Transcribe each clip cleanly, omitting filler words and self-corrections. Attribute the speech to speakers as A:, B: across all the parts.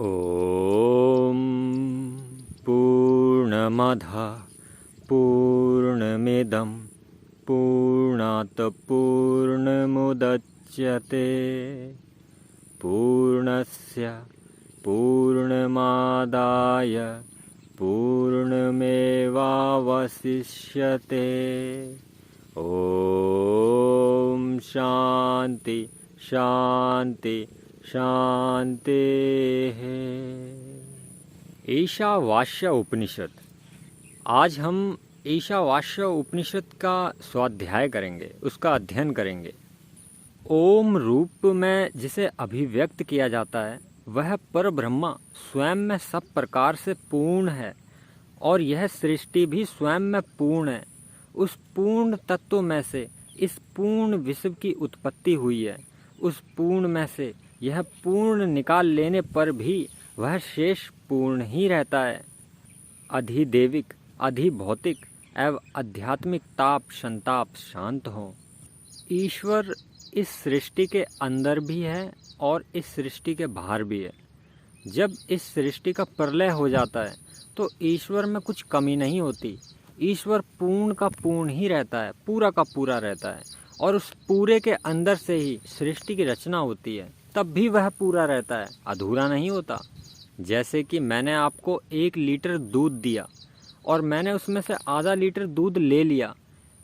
A: ॐ पूर्णमदः पूर्णमिदं पूर्णात् पूर्णमुदच्यते पूर्णस्य पूर्णमादाय पूर्णमेवावशिष्यते। ॐ शान्ति शान्ति शान्तिः। ईशावास्य उपनिषद। आज हम ईशावास्य उपनिषद का स्वाध्याय करेंगे, उसका अध्ययन करेंगे। ओम रूप में जिसे अभिव्यक्त किया जाता है वह परब्रह्म स्वयं में सब प्रकार से पूर्ण है और यह सृष्टि भी स्वयं में पूर्ण है। उस पूर्ण तत्व में से इस पूर्ण विश्व की उत्पत्ति हुई है। उस पूर्ण में से यह पूर्ण निकाल लेने पर भी वह शेष पूर्ण ही रहता है। अधिदेविक, अधिभौतिक एवं आध्यात्मिक ताप संताप शांत हो। ईश्वर इस सृष्टि के अंदर भी है और इस सृष्टि के बाहर भी है। जब इस सृष्टि का प्रलय हो जाता है तो ईश्वर में कुछ कमी नहीं होती। ईश्वर पूर्ण का पूर्ण ही रहता है, पूरा का पूरा रहता है और उस पूरे के अंदर से ही सृष्टि की रचना होती है। तब भी वह पूरा रहता है, अधूरा नहीं होता। जैसे कि मैंने आपको 1 लीटर दूध दिया और मैंने उसमें से आधा लीटर दूध ले लिया,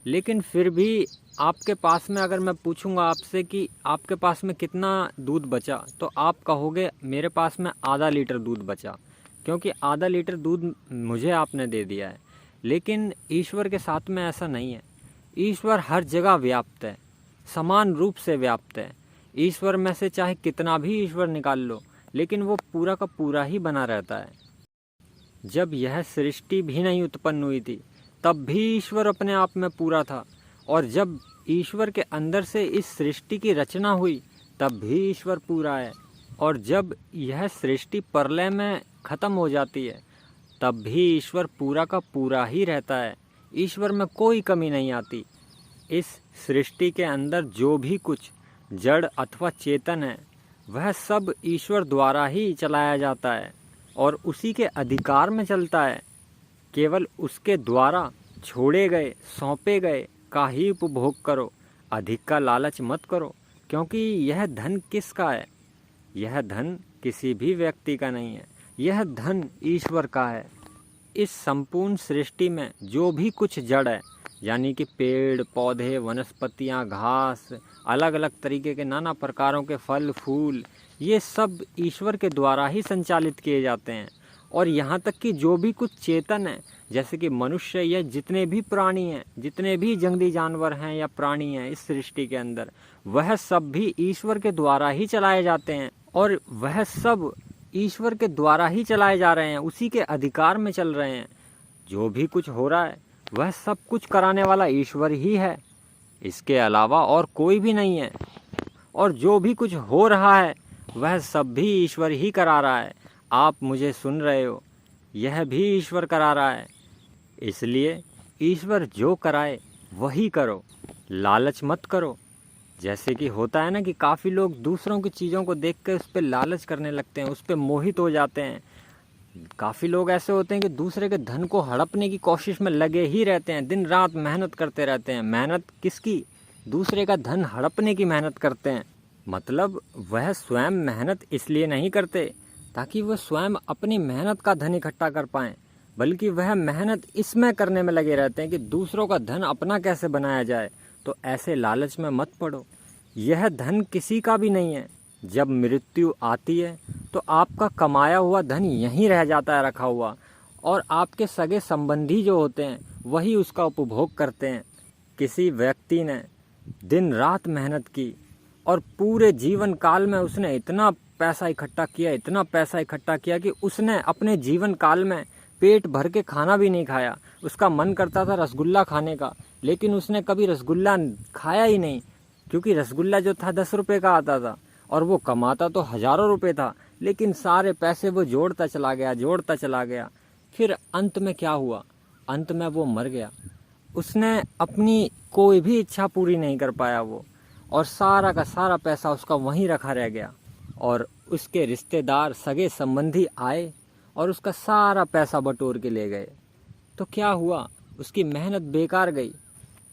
A: लेकिन फिर भी आपके पास में अगर मैं पूछूंगा आपसे कि आपके पास में कितना दूध बचा, तो आप कहोगे मेरे पास में आधा लीटर दूध बचा, क्योंकि आधा लीटर दूध मुझे आपने दे दिया है। लेकिन ईश्वर के साथ में ऐसा नहीं है। ईश्वर हर जगह व्याप्त है, समान रूप से व्याप्त है। ईश्वर में से चाहे कितना भी ईश्वर निकाल लो, लेकिन वो पूरा का पूरा ही बना रहता है। जब यह सृष्टि भी नहीं उत्पन्न हुई थी तब भी ईश्वर अपने आप में पूरा था, और जब ईश्वर के अंदर से इस सृष्टि की रचना हुई तब भी ईश्वर पूरा है, और जब यह सृष्टि प्रलय में खत्म हो जाती है तब भी ईश्वर पूरा का पूरा ही रहता है। ईश्वर में कोई कमी नहीं आती। इस सृष्टि के अंदर जो भी कुछ जड़ अथवा चेतन है वह सब ईश्वर द्वारा ही चलाया जाता है और उसी के अधिकार में चलता है। केवल उसके द्वारा छोड़े गए सौंपे गए का ही उपभोग करो, अधिक का लालच मत करो, क्योंकि यह धन किसका है? यह धन किसी भी व्यक्ति का नहीं है, यह धन ईश्वर का है। इस संपूर्ण सृष्टि में जो भी कुछ जड़ है, यानी कि पेड़ पौधे वनस्पतियाँ घास अलग अलग तरीके के नाना प्रकारों के फल फूल, ये सब ईश्वर के द्वारा ही संचालित किए जाते हैं। और यहाँ तक कि जो भी कुछ चेतन है, जैसे कि मनुष्य या जितने भी प्राणी हैं, जितने भी जंगली जानवर हैं या प्राणी हैं इस सृष्टि के अंदर, वह सब भी ईश्वर के द्वारा ही चलाए जाते हैं और वह सब ईश्वर के द्वारा ही चलाए जा रहे हैं, उसी के अधिकार में चल रहे हैं। जो भी कुछ हो रहा है वह सब कुछ कराने वाला ईश्वर ही है, इसके अलावा और कोई भी नहीं है। और जो भी कुछ हो रहा है वह सब भी ईश्वर ही करा रहा है। आप मुझे सुन रहे हो, यह भी ईश्वर करा रहा है। इसलिए ईश्वर जो कराए वही करो, लालच मत करो। जैसे कि होता है ना कि काफ़ी लोग दूसरों की चीज़ों को देख कर उस पर लालच करने लगते हैं, उस पर मोहित हो जाते हैं। काफ़ी लोग ऐसे होते हैं कि दूसरे के धन को हड़पने की कोशिश में लगे ही रहते हैं, दिन रात मेहनत करते रहते हैं। मेहनत किसकी? दूसरे का धन हड़पने की मेहनत करते हैं। मतलब वह स्वयं मेहनत इसलिए नहीं करते ताकि वह स्वयं अपनी मेहनत का धन इकट्ठा कर पाएँ, बल्कि वह मेहनत इसमें करने में लगे रहते हैं कि दूसरों का धन अपना कैसे बनाया जाए। तो ऐसे लालच में मत पड़ो। यह धन किसी का भी नहीं है। जब मृत्यु आती है तो आपका कमाया हुआ धन यहीं रह जाता है रखा हुआ, और आपके सगे संबंधी जो होते हैं वही उसका उपभोग करते हैं। किसी व्यक्ति ने दिन रात मेहनत की और पूरे जीवन काल में उसने इतना पैसा इकट्ठा किया, इतना पैसा इकट्ठा किया कि उसने अपने जीवन काल में पेट भर के खाना भी नहीं खाया। उसका मन करता था रसगुल्ला खाने का, लेकिन उसने कभी रसगुल्ला खाया ही नहीं, क्योंकि रसगुल्ला जो था 10 रुपये का आता था और वो कमाता तो हज़ारों रुपए था, लेकिन सारे पैसे वो जोड़ता चला गया। फिर अंत में क्या हुआ? अंत में वो मर गया। उसने अपनी कोई भी इच्छा पूरी नहीं कर पाया वो, और सारा का सारा पैसा उसका वहीं रखा रह गया। और उसके रिश्तेदार सगे संबंधी आए और उसका सारा पैसा बटोर के ले गए। तो क्या हुआ? उसकी मेहनत बेकार गई।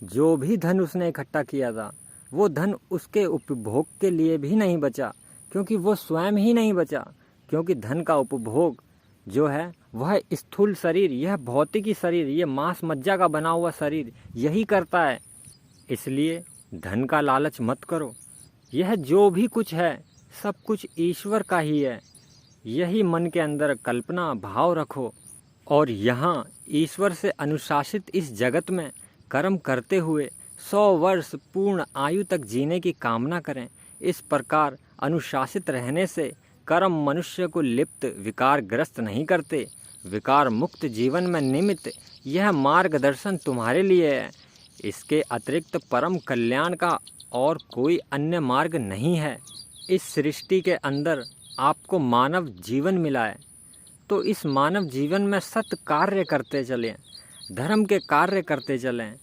A: जो भी धन उसने इकट्ठा किया था वो धन उसके उपभोग के लिए भी नहीं बचा, क्योंकि वो स्वयं ही नहीं बचा। क्योंकि धन का उपभोग जो है वह स्थूल शरीर, यह भौतिकी शरीर, यह मांस मज्जा का बना हुआ शरीर यही करता है। इसलिए धन का लालच मत करो। यह जो भी कुछ है सब कुछ ईश्वर का ही है। यही मन के अंदर कल्पना भाव रखो और यहाँ ईश्वर से अनुशासित इस जगत में कर्म करते हुए 100 वर्ष पूर्ण आयु तक जीने की कामना करें। इस प्रकार अनुशासित रहने से कर्म मनुष्य को लिप्त विकारग्रस्त नहीं करते। विकार मुक्त जीवन में निमित्त यह मार्गदर्शन तुम्हारे लिए है। इसके अतिरिक्त परम कल्याण का और कोई अन्य मार्ग नहीं है। इस सृष्टि के अंदर आपको मानव जीवन मिला है, तो इस मानव जीवन में सत कार्य करते चलें, धर्म के कार्य करते चलें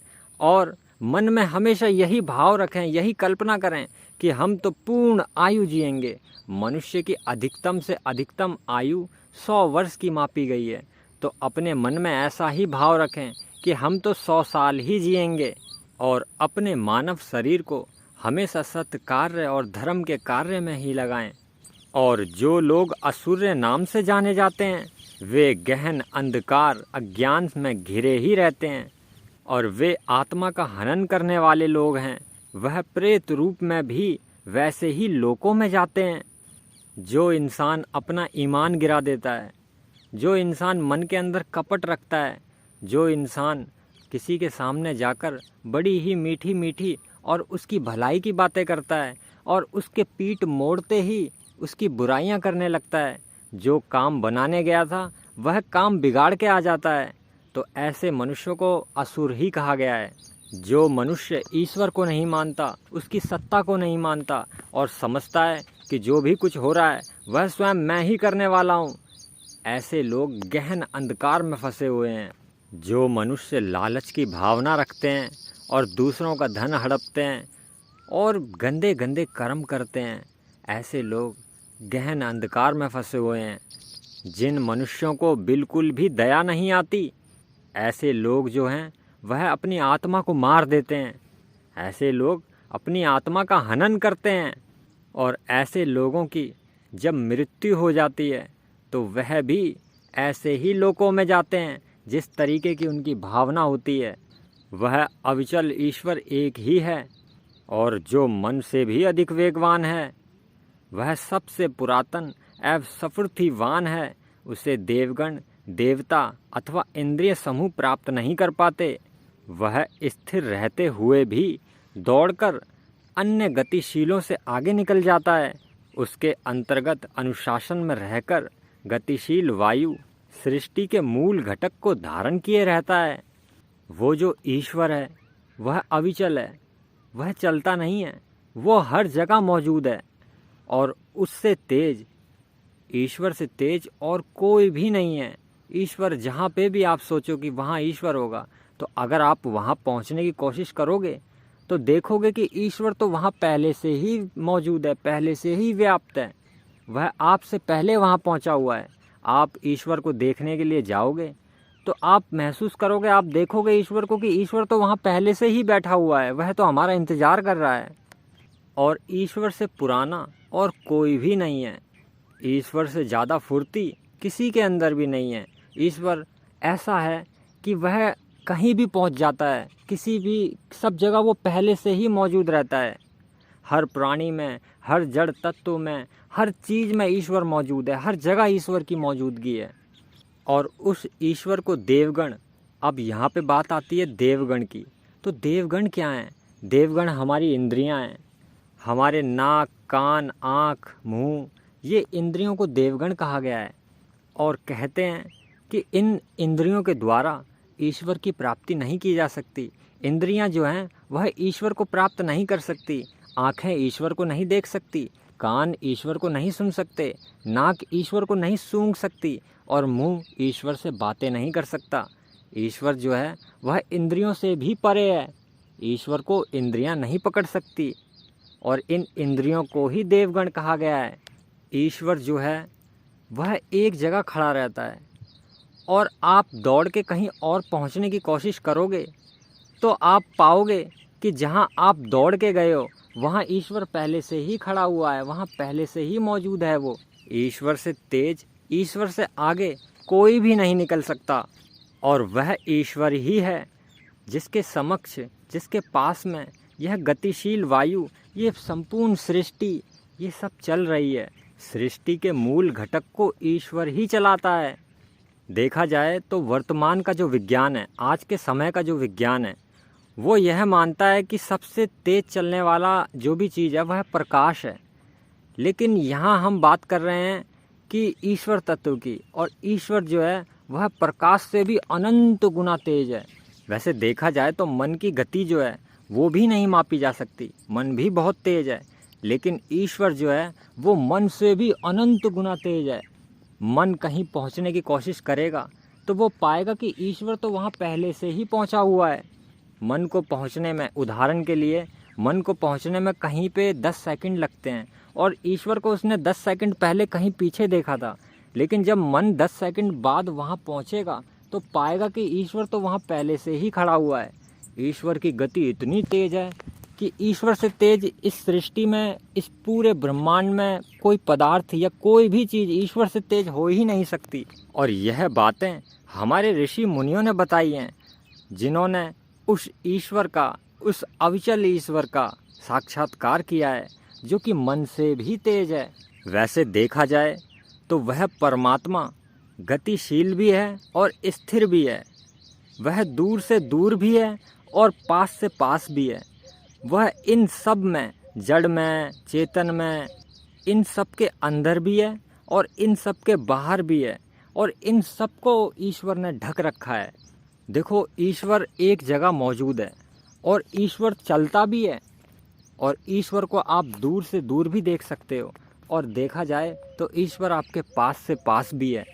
A: और मन में हमेशा यही भाव रखें, यही कल्पना करें कि हम तो पूर्ण आयु जिएंगे। मनुष्य की अधिकतम से अधिकतम आयु 100 वर्ष की मापी गई है, तो अपने मन में ऐसा ही भाव रखें कि हम तो 100 साल ही जिएंगे और अपने मानव शरीर को हमेशा सत्य कार्य और धर्म के कार्य में ही लगाएं। और जो लोग असुर नाम से जाने जाते हैं वे गहन अंधकार अज्ञान में घिरे ही रहते हैं और वे आत्मा का हनन करने वाले लोग हैं। वह प्रेत रूप में भी वैसे ही लोकों में जाते हैं। जो इंसान अपना ईमान गिरा देता है, जो इंसान मन के अंदर कपट रखता है, जो इंसान किसी के सामने जाकर बड़ी ही मीठी मीठी और उसकी भलाई की बातें करता है और उसके पीठ मोड़ते ही उसकी बुराइयां करने लगता है, जो काम बनाने गया था वह काम बिगाड़ के आ जाता है, तो ऐसे मनुष्यों को असुर ही कहा गया है। जो मनुष्य ईश्वर को नहीं मानता, उसकी सत्ता को नहीं मानता और समझता है कि जो भी कुछ हो रहा है वह स्वयं मैं ही करने वाला हूँ, ऐसे लोग गहन अंधकार में फंसे हुए हैं। जो मनुष्य लालच की भावना रखते हैं और दूसरों का धन हड़पते हैं और गंदे गंदे कर्म करते हैं, ऐसे लोग गहन अंधकार में फंसे हुए हैं। जिन मनुष्यों को बिल्कुल भी दया नहीं आती, ऐसे लोग जो हैं वह अपनी आत्मा को मार देते हैं। ऐसे लोग अपनी आत्मा का हनन करते हैं और ऐसे लोगों की जब मृत्यु हो जाती है तो वह भी ऐसे ही लोकों में जाते हैं जिस तरीके की उनकी भावना होती है। वह अविचल ईश्वर एक ही है और जो मन से भी अधिक वेगवान है, वह सबसे पुरातन एवं सफूर्तिवान है। उसे देवगण, देवता अथवा इंद्रिय समूह प्राप्त नहीं कर पाते। वह स्थिर रहते हुए भी दौड़कर अन्य गतिशीलों से आगे निकल जाता है। उसके अंतर्गत अनुशासन में रहकर गतिशील वायु सृष्टि के मूल घटक को धारण किए रहता है। वो जो ईश्वर है वह अविचल है, वह चलता नहीं है, वो हर जगह मौजूद है और उससे तेज, ईश्वर से तेज और कोई भी नहीं है। ईश्वर जहाँ पे भी आप सोचो कि वहाँ ईश्वर होगा, तो अगर आप वहाँ पहुँचने की कोशिश करोगे तो देखोगे कि ईश्वर तो वहाँ पहले से ही मौजूद है, पहले से ही व्याप्त है, वह आपसे पहले वहाँ पहुँचा हुआ है। आप ईश्वर को देखने के लिए जाओगे तो आप महसूस करोगे, आप देखोगे ईश्वर को कि ईश्वर तो वहाँ पहले से ही बैठा हुआ है, वह तो हमारा इंतज़ार कर रहा है। और ईश्वर से पुराना और कोई भी नहीं है। ईश्वर से ज़्यादा फुर्ती किसी के अंदर भी नहीं है। ईश्वर ऐसा है कि वह कहीं भी पहुंच जाता है, किसी भी सब जगह वो पहले से ही मौजूद रहता है। हर प्राणी में, हर जड़ तत्व में, हर चीज़ में ईश्वर मौजूद है, हर जगह ईश्वर की मौजूदगी है। और उस ईश्वर को देवगण, अब यहाँ पे बात आती है देवगण की, तो देवगण क्या हैं? देवगण हमारी इंद्रियाँ हैं, हमारे नाक, कान, आँख, मुँह, ये इंद्रियों को देवगण कहा गया है। और कहते हैं कि इन इंद्रियों के द्वारा ईश्वर की प्राप्ति नहीं की जा सकती। इंद्रियां जो हैं वह ईश्वर को प्राप्त नहीं कर सकती। आँखें ईश्वर को नहीं देख सकती, कान ईश्वर को नहीं सुन सकते, नाक ईश्वर को नहीं सूंघ सकती और मुंह ईश्वर से बातें नहीं कर सकता। ईश्वर जो है वह इंद्रियों से भी परे है। ईश्वर को इंद्रियां नहीं पकड़ सकती और इन इंद्रियों को ही देवगण कहा गया है। ईश्वर जो है वह एक जगह खड़ा रहता है और आप दौड़ के कहीं और पहुंचने की कोशिश करोगे तो आप पाओगे कि जहां आप दौड़ के गए हो वहां ईश्वर पहले से ही खड़ा हुआ है, वहां पहले से ही मौजूद है। वो ईश्वर से तेज, ईश्वर से आगे कोई भी नहीं निकल सकता। और वह ईश्वर ही है जिसके समक्ष, जिसके पास में यह गतिशील वायु, ये संपूर्ण सृष्टि, ये सब चल रही है। सृष्टि के मूल घटक को ईश्वर ही चलाता है। देखा जाए तो वर्तमान का जो विज्ञान है, आज के समय का जो विज्ञान है, वो यह मानता है कि सबसे तेज चलने वाला जो भी चीज़ है वह प्रकाश है। लेकिन यहाँ हम बात कर रहे हैं कि ईश्वर तत्व की, और ईश्वर जो है वह प्रकाश से भी अनंत गुना तेज है। वैसे देखा जाए तो मन की गति जो है वो भी नहीं मापी जा सकती, मन भी बहुत तेज है, लेकिन ईश्वर जो है वो मन से भी अनंत गुना तेज है। मन कहीं पहुंचने की कोशिश करेगा तो वो पाएगा कि ईश्वर तो वहाँ पहले से ही पहुंचा हुआ है। मन को पहुंचने में, उदाहरण के लिए मन को पहुंचने में कहीं पे 10 सेकंड लगते हैं और ईश्वर को उसने 10 सेकंड पहले कहीं पीछे देखा था, लेकिन जब मन 10 सेकंड बाद वहाँ पहुँचेगा तो पाएगा कि ईश्वर तो वहाँ पहले से ही खड़ा हुआ है। ईश्वर की गति इतनी तेज है कि ईश्वर से तेज इस सृष्टि में, इस पूरे ब्रह्मांड में कोई पदार्थ या कोई भी चीज़ ईश्वर से तेज हो ही नहीं सकती। और यह बातें हमारे ऋषि मुनियों ने बताई हैं, जिन्होंने उस ईश्वर का, उस अविचल ईश्वर का साक्षात्कार किया है, जो कि मन से भी तेज है। वैसे देखा जाए तो वह परमात्मा गतिशील भी है और स्थिर भी है। वह दूर से दूर भी है और पास से पास भी है। वह इन सब में, जड़ में, चेतन में, इन सब के अंदर भी है और इन सब के बाहर भी है, और इन सब को ईश्वर ने ढक रखा है। देखो, ईश्वर एक जगह मौजूद है और ईश्वर चलता भी है, और ईश्वर को आप दूर से दूर भी देख सकते हो, और देखा जाए तो ईश्वर आपके पास से पास भी है।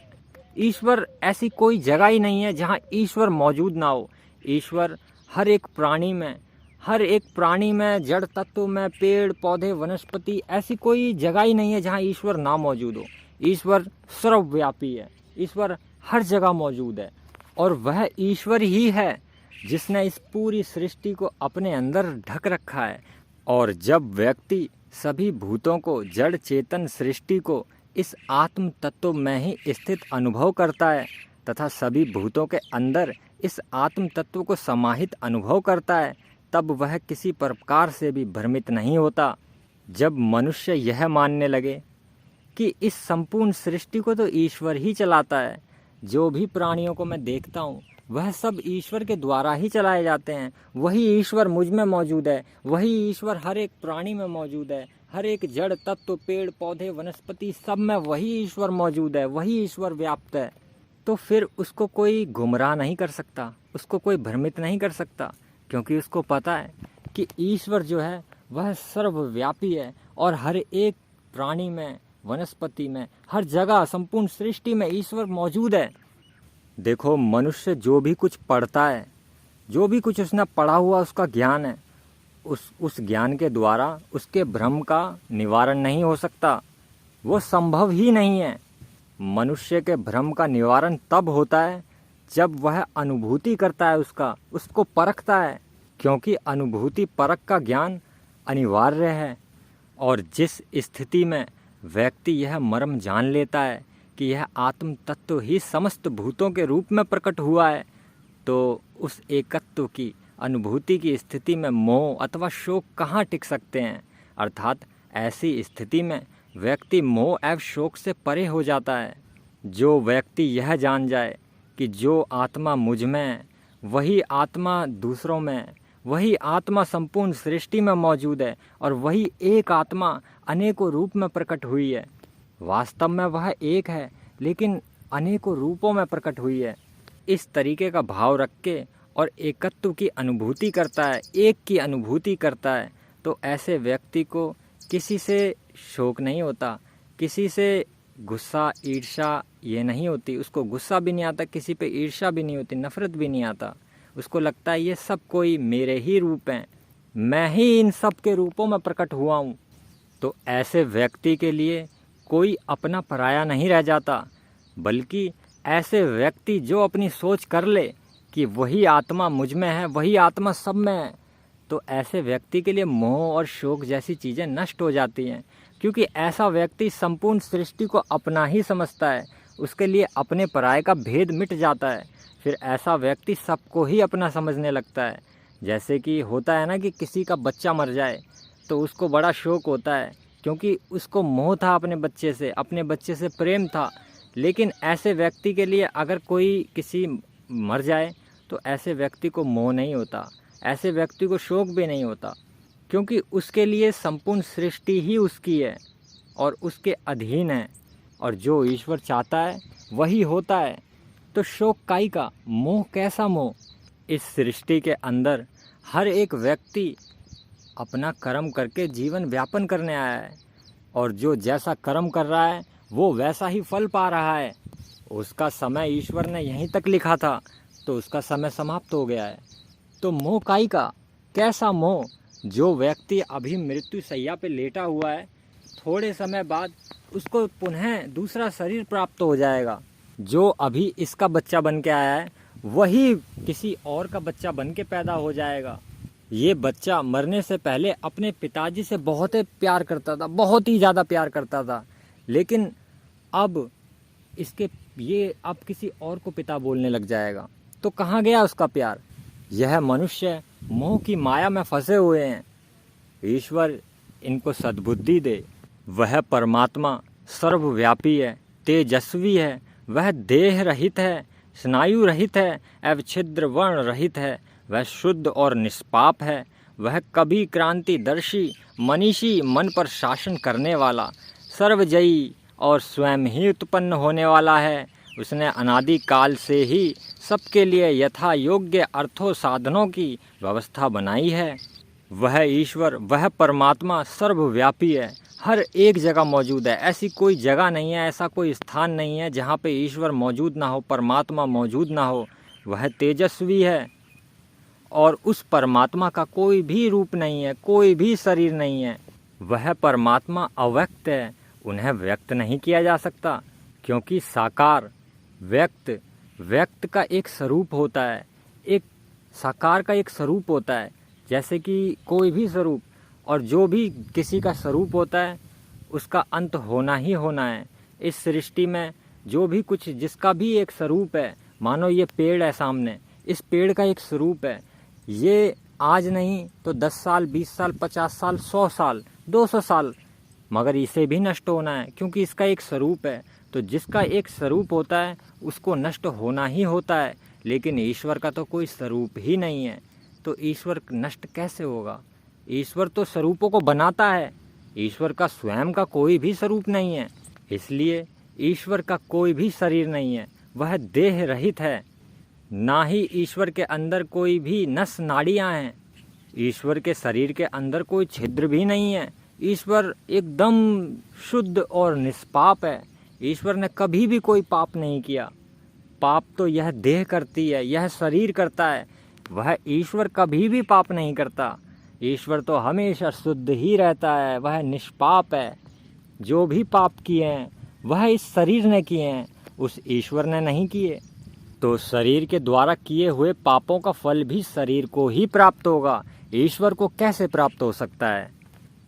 A: ईश्वर, ऐसी कोई जगह ही नहीं है जहाँ ईश्वर मौजूद ना हो। ईश्वर हर एक प्राणी में, हर एक प्राणी में, जड़ तत्व में, पेड़ पौधे, वनस्पति, ऐसी कोई जगह ही नहीं है जहाँ ईश्वर ना मौजूद हो। ईश्वर सर्वव्यापी है, ईश्वर हर जगह मौजूद है, और वह ईश्वर ही है जिसने इस पूरी सृष्टि को अपने अंदर ढक रखा है। और जब व्यक्ति सभी भूतों को, जड़ चेतन सृष्टि को इस आत्म तत्व में ही स्थित अनुभव करता है तथा सभी भूतों के अंदर इस आत्म तत्व को समाहित अनुभव करता है, तब वह किसी प्रकार से भी भ्रमित नहीं होता। जब मनुष्य यह मानने लगे कि इस संपूर्ण सृष्टि को तो ईश्वर ही चलाता है, जो भी प्राणियों को मैं देखता हूँ वह सब ईश्वर के द्वारा ही चलाए जाते हैं, वही ईश्वर मुझ में मौजूद है, वही ईश्वर हर एक प्राणी में मौजूद है, हर एक जड़ तत्व, पेड़ पौधे, वनस्पति, सब में वही ईश्वर मौजूद है, वही ईश्वर व्याप्त है, तो फिर उसको कोई गुमराह नहीं कर सकता, उसको कोई भ्रमित नहीं कर सकता, क्योंकि उसको पता है कि ईश्वर जो है वह सर्वव्यापी है और हर एक प्राणी में, वनस्पति में, हर जगह, संपूर्ण सृष्टि में ईश्वर मौजूद है। देखो, मनुष्य जो भी कुछ पढ़ता है, जो भी कुछ उसने पढ़ा हुआ उसका ज्ञान है, उस ज्ञान के द्वारा उसके भ्रम का निवारण नहीं हो सकता, वो संभव ही नहीं है। मनुष्य के भ्रम का निवारण तब होता है जब वह अनुभूति करता है, उसको परखता है, क्योंकि अनुभूति परख का ज्ञान अनिवार्य है। और जिस स्थिति में व्यक्ति यह मर्म जान लेता है कि यह आत्म तत्व ही समस्त भूतों के रूप में प्रकट हुआ है, तो उस एकत्व की अनुभूति की स्थिति में मोह अथवा शोक कहाँ टिक सकते हैं। अर्थात ऐसी स्थिति में व्यक्ति मोह एवं शोक से परे हो जाता है। जो व्यक्ति यह जान जाए कि जो आत्मा मुझ में, वही आत्मा दूसरों में, वही आत्मा संपूर्ण सृष्टि में मौजूद है, और वही एक आत्मा अनेकों रूप में प्रकट हुई है। वास्तव में वह एक है, लेकिन अनेकों रूपों में प्रकट हुई है। इस तरीके का भाव रख के और एकत्व की अनुभूति करता है, एक की अनुभूति करता है, तो ऐसे व्यक्ति को किसी से शोक नहीं होता, किसी से गुस्सा, ईर्ष्या ये नहीं होती। उसको गुस्सा भी नहीं आता, किसी पे ईर्ष्या भी नहीं होती, नफरत भी नहीं आता। उसको लगता है ये सब कोई मेरे ही रूप हैं, मैं ही इन सब के रूपों में प्रकट हुआ हूँ। तो ऐसे व्यक्ति के लिए कोई अपना पराया नहीं रह जाता, बल्कि ऐसे व्यक्ति जो अपनी सोच कर ले कि वही आत्मा मुझ में है, वही आत्मा सब में है, तो ऐसे व्यक्ति के लिए मोह और शोक जैसी चीज़ें नष्ट हो जाती हैं। क्योंकि ऐसा व्यक्ति संपूर्ण सृष्टि को अपना ही समझता है, उसके लिए अपने पराये का भेद मिट जाता है। फिर ऐसा व्यक्ति सबको ही अपना समझने लगता है। जैसे कि होता है ना कि किसी का बच्चा मर जाए तो उसको बड़ा शोक होता है, क्योंकि उसको मोह था अपने बच्चे से प्रेम था। लेकिन ऐसे व्यक्ति के लिए अगर कोई किसी मर जाए तो ऐसे व्यक्ति को मोह नहीं होता, ऐसे व्यक्ति को शोक भी नहीं होता, क्योंकि उसके लिए संपूर्ण सृष्टि ही उसकी है और उसके अधीन है, और जो ईश्वर चाहता है वही होता है। तो शोक काई का, मोह कैसा मोह? इस सृष्टि के अंदर हर एक व्यक्ति अपना कर्म करके जीवन व्यापन करने आया है, और जो जैसा कर्म कर रहा है वो वैसा ही फल पा रहा है। उसका समय ईश्वर ने यहीं तक लिखा था, तो उसका समय समाप्त हो गया है। तो मोह काई का, कैसा मोह? जो व्यक्ति अभी मृत्यु शैया पे लेटा हुआ है, थोड़े समय बाद उसको पुनः दूसरा शरीर प्राप्त हो जाएगा। जो अभी इसका बच्चा बन के आया है वही किसी और का बच्चा बन के पैदा हो जाएगा। ये बच्चा मरने से पहले अपने पिताजी से बहुत ही प्यार करता था, बहुत ही ज़्यादा प्यार करता था, लेकिन अब ये किसी और को पिता बोलने लग जाएगा। तो कहाँ गया उसका प्यार? यह मनुष्य मोह की माया में फंसे हुए हैं। ईश्वर इनको सद्बुद्धि दे। वह परमात्मा सर्वव्यापी है, तेजस्वी है, वह देह रहित है, स्नायु रहित है, अवच्छिद्र वर्ण रहित है, वह शुद्ध और निष्पाप है। वह कभी क्रांतिदर्शी, मनीषी, मन पर शासन करने वाला, सर्वजयी और स्वयं ही उत्पन्न होने वाला है। उसने अनादि काल से ही सबके लिए यथा योग्य अर्थों साधनों की व्यवस्था बनाई है। वह ईश्वर, वह परमात्मा सर्वव्यापी है, हर एक जगह मौजूद है। ऐसी कोई जगह नहीं है, ऐसा कोई स्थान नहीं है जहाँ पे ईश्वर मौजूद ना हो, परमात्मा मौजूद ना हो। वह तेजस्वी है, और उस परमात्मा का कोई भी रूप नहीं है, कोई भी शरीर नहीं है। वह परमात्मा अव्यक्त है, उन्हें व्यक्त नहीं किया जा सकता, क्योंकि साकार व्यक्त का एक स्वरूप होता है, एक साकार का एक स्वरूप होता है, जैसे कि कोई भी स्वरूप, और जो भी किसी का स्वरूप होता है उसका अंत होना ही होना है। इस सृष्टि में जो भी कुछ, जिसका भी एक स्वरूप है, मानो ये पेड़ है सामने, इस पेड़ का एक स्वरूप है। ये आज नहीं तो 10 साल, 20 साल, 50 साल, 100 साल, 200 साल, मगर इसे भी नष्ट होना है, क्योंकि इसका एक स्वरूप है। तो जिसका एक स्वरूप होता है उसको नष्ट होना ही होता है, लेकिन ईश्वर का तो कोई स्वरूप ही नहीं है, तो ईश्वर नष्ट कैसे होगा? ईश्वर तो स्वरूपों को बनाता है, ईश्वर का स्वयं का कोई भी स्वरूप नहीं है। इसलिए ईश्वर का कोई भी शरीर नहीं है, वह देह रहित है। ना ही ईश्वर के अंदर कोई भी नस नाड़ियाँ हैं, ईश्वर के शरीर के अंदर कोई छिद्र भी नहीं है। ईश्वर एकदम शुद्ध और निष्पाप है। ईश्वर ने कभी भी कोई पाप नहीं किया। पाप तो यह देह करती है, यह शरीर करता है, वह ईश्वर कभी भी पाप नहीं करता। ईश्वर तो हमेशा शुद्ध ही रहता है, वह निष्पाप है। जो भी पाप किए हैं वह इस शरीर ने किए हैं, उस ईश्वर ने नहीं किए। तो शरीर के द्वारा किए हुए पापों का फल भी शरीर को ही प्राप्त होगा, ईश्वर को कैसे प्राप्त हो सकता है?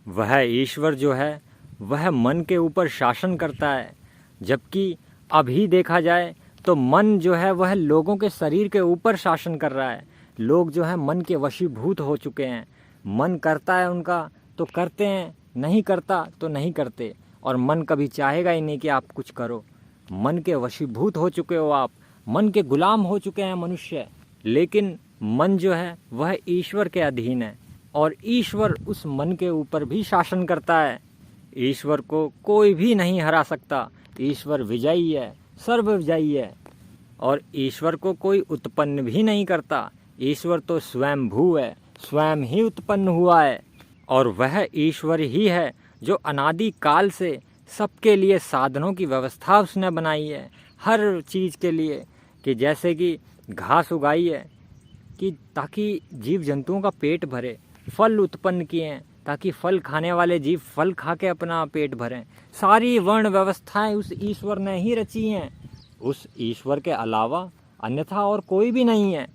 A: वह ईश्वर जो है वह मन के ऊपर शासन करता है, जबकि अभी देखा जाए तो मन जो है वह लोगों के शरीर के ऊपर शासन कर रहा है। लोग जो है मन के वशीभूत हो चुके हैं। मन करता है उनका तो करते हैं, नहीं करता तो नहीं करते, और मन कभी चाहेगा ही नहीं कि आप कुछ करो। मन के वशीभूत हो चुके हो आप, मन के गुलाम हो चुके हैं मनुष्य। लेकिन मन जो है वह ईश्वर के अधीन है, और ईश्वर उस मन के ऊपर भी शासन करता है। ईश्वर को कोई भी नहीं हरा सकता। ईश्वर विजयी है, सर्वविजयी है, और ईश्वर को कोई उत्पन्न भी नहीं करता। ईश्वर तो स्वयंभू है, स्वयं ही उत्पन्न हुआ है, और वह ईश्वर ही है जो अनादि काल से सबके लिए साधनों की व्यवस्था उसने बनाई है, हर चीज़ के लिए। कि जैसे कि घास उगाई है कि ताकि जीव जंतुओं का पेट भरे, फल उत्पन्न किए हैं ताकि फल खाने वाले जीव फल खा के अपना पेट भरें। सारी वर्ण व्यवस्थाएं उस ईश्वर ने ही रची हैं। उस ईश्वर के अलावा अन्यथा और कोई भी नहीं है।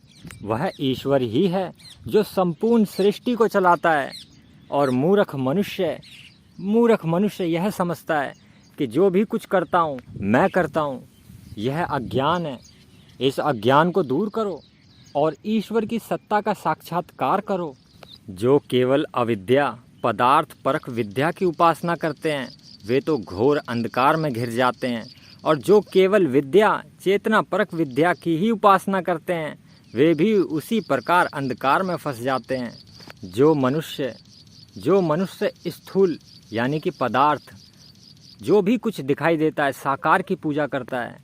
A: वह ईश्वर ही है जो संपूर्ण सृष्टि को चलाता है। और मूर्ख मनुष्य यह समझता है कि जो भी कुछ करता हूँ मैं करता हूँ। यह अज्ञान है। इस अज्ञान को दूर करो और ईश्वर की सत्ता का साक्षात्कार करो। जो केवल अविद्या पदार्थ परक विद्या की उपासना करते हैं वे तो घोर अंधकार में घिर जाते हैं, और जो केवल विद्या चेतना परक विद्या की ही उपासना करते हैं वे भी उसी प्रकार अंधकार में फंस जाते हैं। जो मनुष्य स्थूल यानी कि पदार्थ जो भी कुछ दिखाई देता है साकार की पूजा करता है,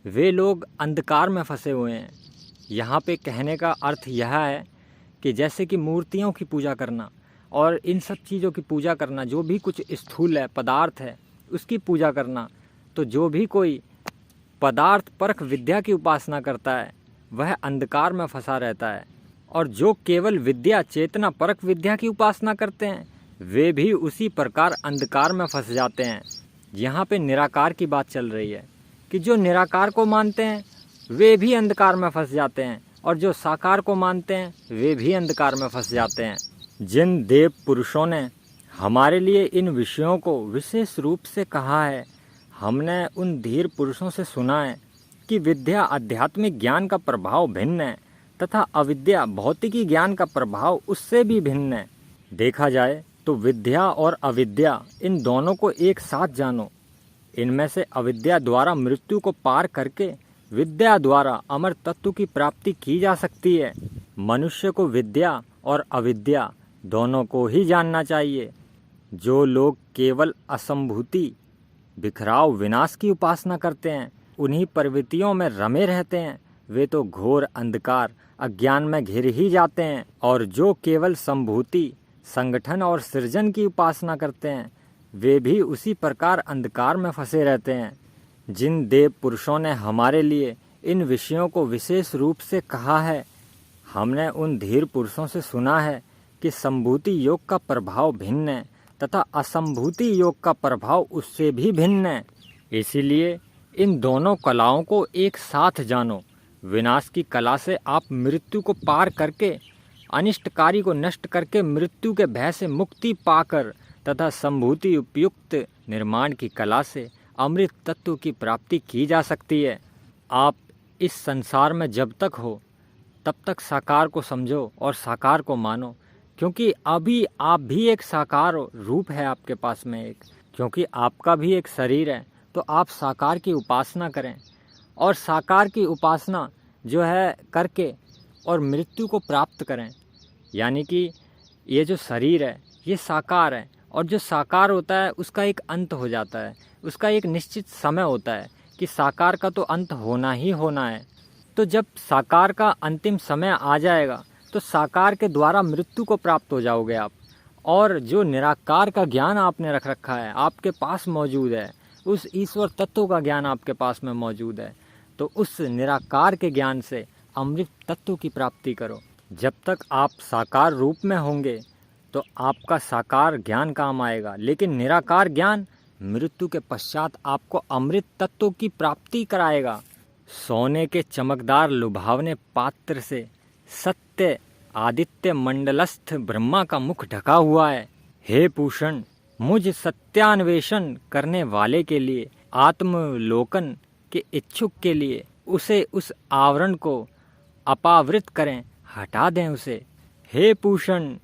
A: वे लोग अंधकार में फंसे हुए हैं। यहाँ पे कहने का अर्थ यह है कि जैसे कि मूर्तियों की पूजा करना और इन सब चीज़ों की पूजा करना, जो भी कुछ स्थूल है पदार्थ है उसकी पूजा करना, तो जो भी कोई पदार्थ परक विद्या की उपासना करता है वह अंधकार में फंसा रहता है। और जो केवल विद्या चेतना परक विद्या की उपासना करते हैं वे भी उसी प्रकार अंधकार में फंस जाते हैं। यहाँ पे निराकार की बात चल रही है कि जो निराकार को मानते हैं वे भी अंधकार में फंस जाते हैं, और जो साकार को मानते हैं वे भी अंधकार में फंस जाते हैं। जिन देव पुरुषों ने हमारे लिए इन विषयों को विशेष रूप से कहा है, हमने उन धीर पुरुषों से सुना है कि विद्या आध्यात्मिक ज्ञान का प्रभाव भिन्न है तथा अविद्या भौतिकी ज्ञान का प्रभाव उससे भी भिन्न है। देखा जाए तो विद्या और अविद्या इन दोनों को एक साथ जानो। इनमें से अविद्या द्वारा मृत्यु को पार करके विद्या द्वारा अमर तत्व की प्राप्ति की जा सकती है। मनुष्य को विद्या और अविद्या दोनों को ही जानना चाहिए। जो लोग केवल असंभूति बिखराव विनाश की उपासना करते हैं उन्हीं प्रवृत्तियों में रमे रहते हैं, वे तो घोर अंधकार अज्ञान में घिर ही जाते हैं। और जो केवल संभूति संगठन और सृजन की उपासना करते हैं वे भी उसी प्रकार अंधकार में फंसे रहते हैं। जिन देव पुरुषों ने हमारे लिए इन विषयों को विशेष रूप से कहा है, हमने उन धीर पुरुषों से सुना है कि संभूति योग का प्रभाव भिन्न है तथा असंभूति योग का प्रभाव उससे भी भिन्न है। इसीलिए इन दोनों कलाओं को एक साथ जानो। विनाश की कला से आप मृत्यु को पार करके अनिष्टकारी को नष्ट करके मृत्यु के भय से मुक्ति पाकर तथा संभूति उपयुक्त निर्माण की कला से अमृत तत्व की प्राप्ति की जा सकती है। आप इस संसार में जब तक हो तब तक साकार को समझो और साकार को मानो, क्योंकि अभी आप भी एक साकार रूप है आपके पास में एक, क्योंकि आपका भी एक शरीर है। तो आप साकार की उपासना करें और साकार की उपासना जो है करके और मृत्यु को प्राप्त करें। यानी कि ये जो शरीर है ये साकार है, और जो साकार होता है उसका एक अंत हो जाता है, उसका एक निश्चित समय होता है कि साकार का तो अंत होना ही होना है। तो जब साकार का अंतिम समय आ जाएगा तो साकार के द्वारा मृत्यु को प्राप्त हो जाओगे आप। और जो निराकार का ज्ञान आपने रख रखा है आपके पास मौजूद है, उस ईश्वर तत्व का ज्ञान आपके पास में मौजूद है, तो उस निराकार के ज्ञान से अमृत तत्व की प्राप्ति करो। जब तक आप साकार रूप में होंगे तो आपका साकार ज्ञान काम आएगा, लेकिन निराकार ज्ञान मृत्यु के पश्चात आपको अमृत तत्व की प्राप्ति कराएगा। सोने के चमकदार लुभावने पात्र से सत्य आदित्य मंडलस्थ ब्रह्मा का मुख ढका हुआ है। हे पूषण, मुझ सत्यान्वेषण करने वाले के लिए, आत्मलोकन के इच्छुक के लिए उसे उस आवरण को अपावृत करें, हटा दें उसे। हे पूषण,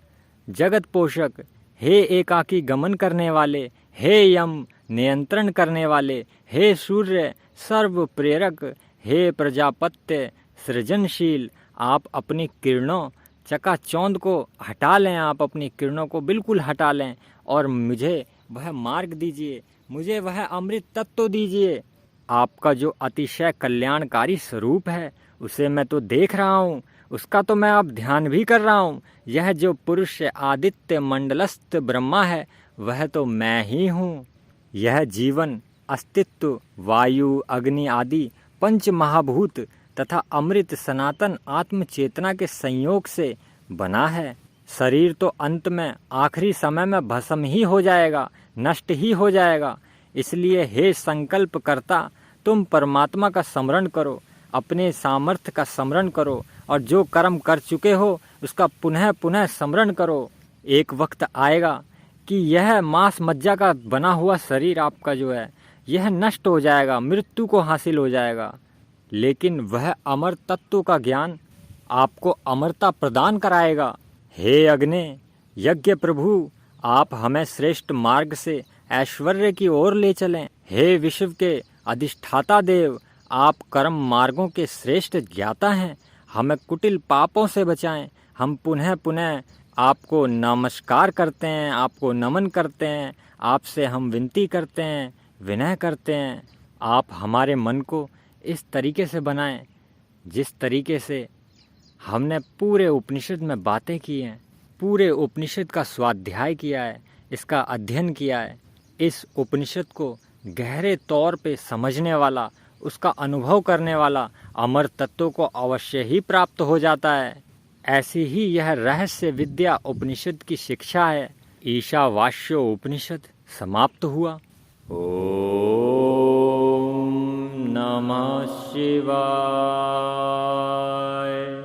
A: जगत पोषक, हे एकाकी गमन करने वाले, हे यम नियंत्रण करने वाले, हे सूर्य सर्व प्रेरक, हे प्रजापत्य सृजनशील, आप अपनी किरणों चकाचौंध को हटा लें, आप अपनी किरणों को बिल्कुल हटा लें और मुझे वह मार्ग दीजिए, मुझे वह अमृत तत्व दीजिए। आपका जो अतिशय कल्याणकारी स्वरूप है उसे मैं तो देख रहा हूँ, उसका तो मैं अब ध्यान भी कर रहा हूँ। यह जो पुरुष आदित्य मंडलस्थ ब्रह्मा है वह तो मैं ही हूँ। यह जीवन अस्तित्व वायु अग्नि आदि पंच महाभूत तथा अमृत सनातन आत्म चेतना के संयोग से बना है। शरीर तो अंत में आखिरी समय में भस्म ही हो जाएगा, नष्ट ही हो जाएगा। इसलिए हे संकल्प करता, तुम परमात्मा का स्मरण करो, अपने सामर्थ्य का स्मरण करो और जो कर्म कर चुके हो उसका पुनः पुनः स्मरण करो। एक वक्त आएगा कि यह मांस मज्जा का बना हुआ शरीर आपका जो है यह नष्ट हो जाएगा, मृत्यु को हासिल हो जाएगा। लेकिन वह अमर तत्व का ज्ञान आपको अमरता प्रदान कराएगा। हे अग्नि यज्ञ प्रभु, आप हमें श्रेष्ठ मार्ग से ऐश्वर्य की ओर ले चलें। हे विश्व के अधिष्ठाता देव, आप कर्म मार्गों के श्रेष्ठ ज्ञाता हैं, हमें कुटिल पापों से बचाएं। हम पुनः पुनः आपको नमस्कार करते हैं, आपको नमन करते हैं, आपसे हम विनती करते हैं, विनय करते हैं। आप हमारे मन को इस तरीके से बनाएं जिस तरीके से हमने पूरे उपनिषद में बातें की हैं, पूरे उपनिषद का स्वाध्याय किया है, इसका अध्ययन किया है। इस उपनिषद को गहरे तौर पे समझने वाला, उसका अनुभव करने वाला अमर तत्व को अवश्य ही प्राप्त हो जाता है। ऐसी ही यह रहस्य विद्या उपनिषद की शिक्षा है। ईशावास्य उपनिषद समाप्त हुआ। ओम नमः शिवाय।